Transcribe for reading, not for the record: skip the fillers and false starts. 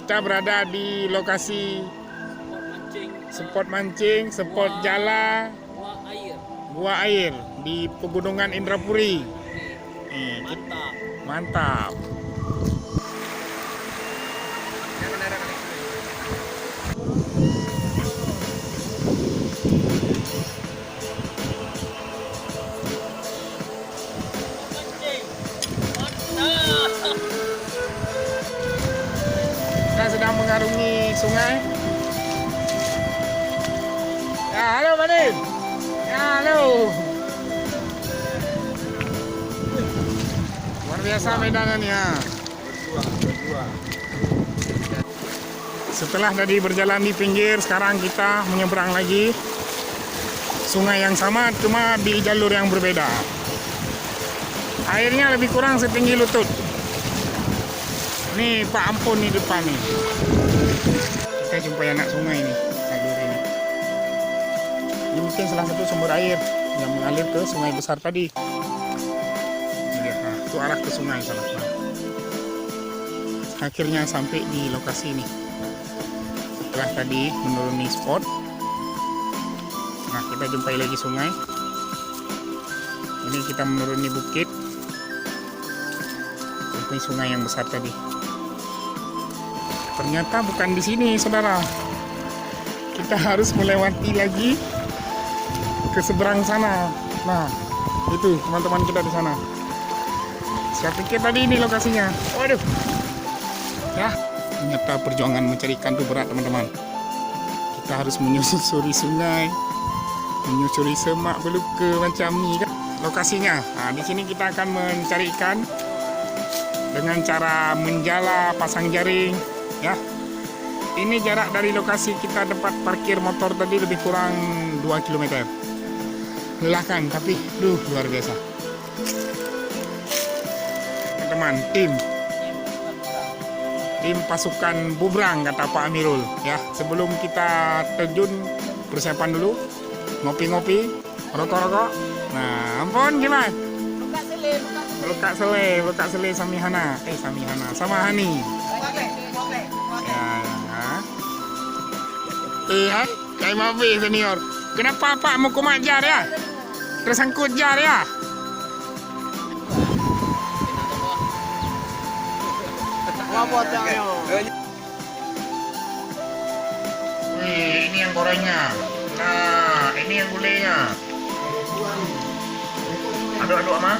Kita berada di lokasi spot mancing, spot jala, gua air di Pegunungan Indrapuri. Mantap. Kita sedang mengarungi sungai. Ya, halo Badin. Ya, halo. Luar biasa medanannya. Setelah tadi berjalan di pinggir, sekarang kita menyeberang lagi sungai yang sama, cuma di jalur yang berbeda. Airnya lebih kurang setinggi lutut. Nih Pak Ampun di depan nih. Kita jumpai anak sungai nih, jalur ini. Ini mungkin salah satu sumber air yang mengalir ke sungai besar tadi. Nah, itu arah ke sungai salah satu. Akhirnya sampai di lokasi ini. Setelah tadi menuruni spot, nah kita jumpai lagi sungai. Ini kita menuruni bukit, jumpai sungai yang besar tadi. Ternyata bukan di sini, saudara. Kita harus melewati lagi ke seberang sana. Nah, itu teman-teman kita di sana. Saya pikir tadi ini lokasinya. Waduh. Ya, ternyata perjuangan mencari ikan itu berat, teman-teman. Kita harus menyusuri sungai, menyusuri semak beluka macam ni kan lokasinya. Nah, di sini kita akan mencari ikan dengan cara menjala, pasang jaring. Ya, ini jarak dari lokasi kita tempat parkir motor tadi lebih kurang 2 km. Melelahkan, tapi luar biasa. Teman-teman, tim pasukan Bubrang kata Pak Amirul. Ya, sebelum kita terjun, persiapan dulu, ngopi-ngopi, rokok-rokok. Nah, ampun gimana? Belukak sele Samihana. Samihana sama Hani. Hai, kayak Mavi senior. Kenapa Pak mau kumat jar ya? Tersangkut jar ya? Ini yang gorengnya. Nah, ini yang gulainya. Aduk-aduk ama.